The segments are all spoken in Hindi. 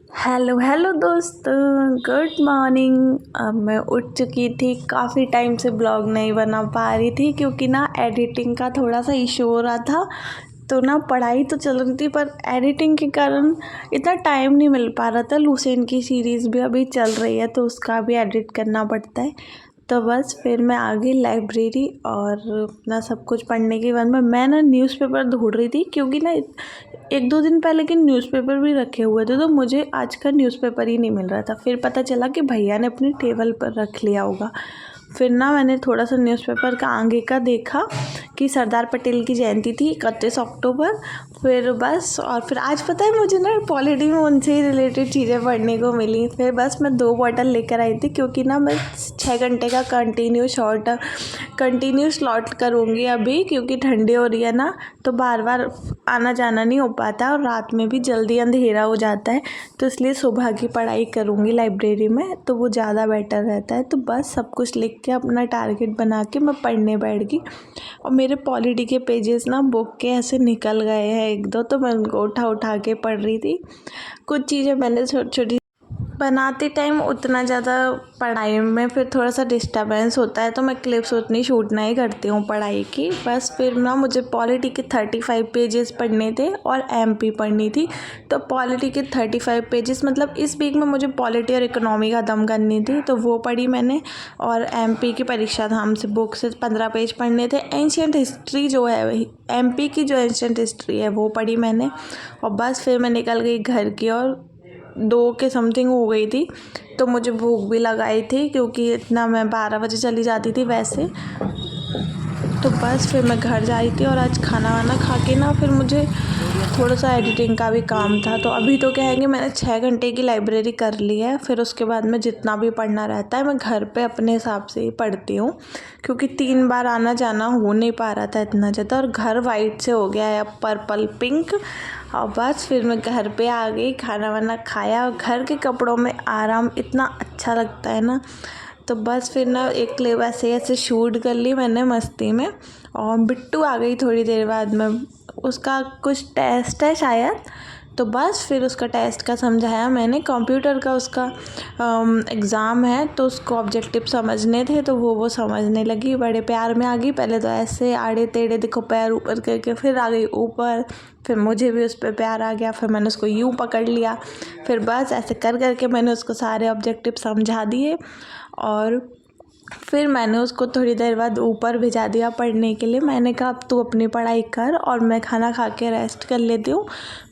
हेलो हेलो दोस्तों, गुड मॉर्निंग। अब मैं उठ चुकी थी। काफ़ी टाइम से ब्लॉग नहीं बना पा रही थी क्योंकि ना एडिटिंग का थोड़ा सा इशू हो रहा था। तो ना पढ़ाई तो चल रही थी पर एडिटिंग के कारण इतना टाइम नहीं मिल पा रहा था। लुसेंट की सीरीज़ भी अभी चल रही है तो उसका भी एडिट करना पड़ता है। तो बस फिर मैं आ गई लाइब्रेरी और अपना सब कुछ पढ़ने के बाद में मैं ना न्यूज़पेपर ढूंढ रही थी क्योंकि ना एक दो दिन पहले के न्यूज़पेपर भी रखे हुए थे तो मुझे आज का न्यूज़पेपर ही नहीं मिल रहा था। फिर पता चला कि भैया ने अपनी टेबल पर रख लिया होगा। फिर ना मैंने थोड़ा सा न्यूज़पेपर का आगे का देखा कि सरदार पटेल की जयंती थी 31 अक्टूबर। फिर बस और फिर आज पता है मुझे ना पॉलिटी में उनसे ही रिलेटेड चीज़ें पढ़ने को मिली। फिर बस मैं 2 बॉटल लेकर आई थी क्योंकि ना मैं 6 घंटे का कंटिन्यू स्लॉट करूँगी अभी क्योंकि ठंडी हो रही है ना, तो बार बार आना जाना नहीं हो पाता और रात में भी जल्दी अंधेरा हो जाता है। तो इसलिए सुबह की पढ़ाई करूँगी लाइब्रेरी में तो वो ज़्यादा बेटर रहता है। तो बस सब कुछ लिख के अपना टारगेट बना के मैं पढ़ने बैठ गई और मेरे पॉलिटी के पेजेस ना बुक के ऐसे निकल गए हैं एक दो, तो मैं उनको उठा उठा के पढ़ रही थी। कुछ चीज़ें मैंने छोटी छोटी बनाते टाइम उतना ज़्यादा पढ़ाई में फिर थोड़ा सा डिस्टर्बेंस होता है तो मैं क्लिप्स उतनी शूट नहीं करती हूँ पढ़ाई की। बस फिर ना मुझे पॉलिटी के 35 पेजेस पढ़ने थे और एमपी पढ़नी थी। तो पॉलिटी के 35 पेजेस मतलब इस वीक में मुझे पॉलिटी और इकोनॉमी ख़त्म करनी थी तो वो पढ़ी मैंने। और एमपी की परीक्षा धाम से बुक से 15 पेज पढ़ने थे। एंशियंट हिस्ट्री जो है वही एमपी की जो एंशियंट हिस्ट्री है वो पढ़ी मैंने। और बस फिर मैं निकल गई घर की और 2 के समथिंग हो गई थी। तो मुझे भूख भी लगाई थी क्योंकि इतना मैं 12 बजे चली जाती थी वैसे। तो बस फिर मैं घर जा रही थी और आज खाना वाना खा के ना फिर मुझे थोड़ा सा एडिटिंग का भी काम था। तो अभी तो क्या है कि मैंने 6 घंटे की लाइब्रेरी कर ली है। फिर उसके बाद में जितना भी पढ़ना रहता है मैं घर पे अपने हिसाब से ही पढ़ती हूँ क्योंकि 3 बार आना जाना हो नहीं पा रहा था इतना ज़्यादा। और घर वाइट से हो गया है अब पर्पल पिंक। और बस फिर मैं घर पे आ गई, खाना वाना खाया और घर के कपड़ों में आराम इतना अच्छा लगता है ना। तो बस फिर ना एक क्लिप ऐसे ऐसे शूट कर ली मैंने मस्ती में। और बिट्टू आ गई थोड़ी देर बाद में, उसका कुछ टेस्ट है शायद। तो बस फिर उसका टेस्ट का समझाया मैंने। कंप्यूटर का उसका एग्ज़ाम है तो उसको ऑब्जेक्टिव समझने थे तो वो समझने लगी, बड़े प्यार में आ गई। पहले तो ऐसे आड़े टेढ़े देखो पैर ऊपर करके फिर आ गई ऊपर। फिर मुझे भी उस पर प्यार आ गया, फिर मैंने उसको यूँ पकड़ लिया। फिर बस ऐसे कर करके मैंने उसको सारे ऑब्जेक्टिव समझा दिए। और फिर मैंने उसको थोड़ी देर बाद ऊपर भिजा दिया पढ़ने के लिए। मैंने कहा अब तू अपनी पढ़ाई कर और मैं खाना खा के रेस्ट कर लेती हूँ।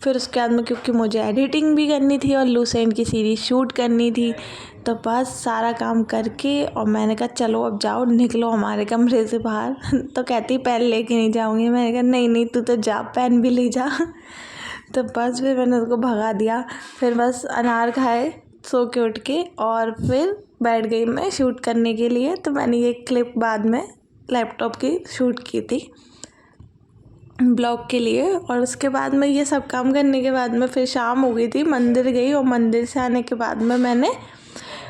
फिर उसके बाद में क्योंकि मुझे एडिटिंग भी करनी थी और लुसेंट की सीरीज़ शूट करनी थी तो बस सारा काम करके और मैंने कहा चलो अब जाओ निकलो हमारे कमरे से बाहर। तो कहती पेन लेके नहीं जाऊँगी। मैंने कहा नहीं नहीं तू तो जा, पेन भी ले जा। तो बस फिर मैंने उसको भगा दिया। फिर बस अनार खाए सो के उठ के और फिर बैठ गई मैं शूट करने के लिए। तो मैंने ये क्लिप बाद में लैपटॉप की शूट की थी ब्लॉग के लिए। और उसके बाद में ये सब काम करने के बाद में फिर शाम हो गई थी, मंदिर गई और मंदिर से आने के बाद में मैंने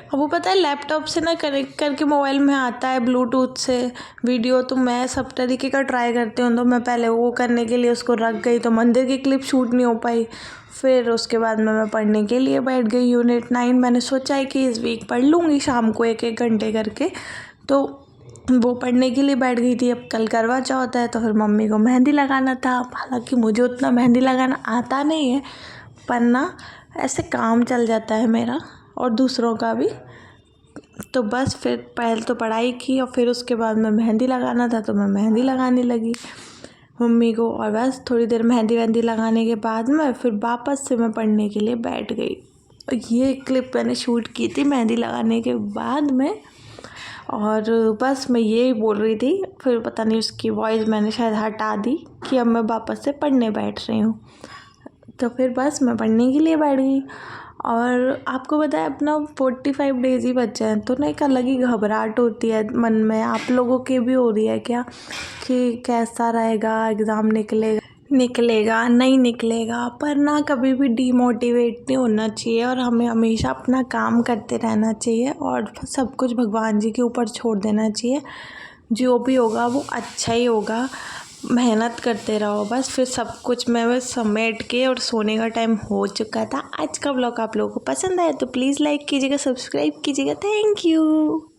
अब वो पता है लैपटॉप से ना कनेक्ट करके मोबाइल में आता है ब्लूटूथ से वीडियो, तो मैं सब तरीके का ट्राई करती हूँ। तो मैं पहले वो करने के लिए उसको रख गई तो मंदिर की क्लिप शूट नहीं हो पाई। फिर उसके बाद में मैं पढ़ने के लिए बैठ गई यूनिट 9। मैंने सोचा है कि इस वीक पढ़ लूँगी शाम को 1-1 घंटे करके, तो वो पढ़ने के लिए बैठ गई थी। अब कल करवा चौथ है तो फिर मम्मी को मेहंदी लगाना था। हालांकि मुझे उतना मेहंदी लगाना आता नहीं है पर ना ऐसे काम चल जाता है मेरा और दूसरों का भी। तो बस फिर पहले तो पढ़ाई की और फिर उसके बाद में मेहंदी लगाना था तो मैं मेहंदी लगाने लगी मम्मी को। और बस थोड़ी देर मेहंदी वहंदी लगाने के बाद में फिर वापस से मैं पढ़ने के लिए बैठ गई। और ये क्लिप मैंने शूट की थी मेहंदी लगाने के बाद में। और बस मैं यही बोल रही थी, फिर पता नहीं उसकी वॉइस मैंने शायद हटा दी कि अब मैं वापस से पढ़ने बैठ रही हूँ। तो फिर बस मैं पढ़ने के लिए बैठ गई। और आपको पता है अपना 45 डेज़ ही बचे हैं तो ना एक अलग ही घबराहट होती है मन में। आप लोगों की भी हो रही है क्या कि कैसा रहेगा एग्ज़ाम, निकलेगा नहीं निकलेगा? पर ना कभी भी डीमोटिवेट नहीं होना चाहिए और हमें हमेशा अपना काम करते रहना चाहिए और सब कुछ भगवान जी के ऊपर छोड़ देना चाहिए। जो भी होगा वो अच्छा ही होगा। मेहनत करते रहो बस, फिर सब कुछ मैं बस समेट के, और सोने का टाइम हो चुका था। आज का ब्लॉग आप लोगों को पसंद आया तो प्लीज़ लाइक कीजिएगा, सब्सक्राइब कीजिएगा। Thank you.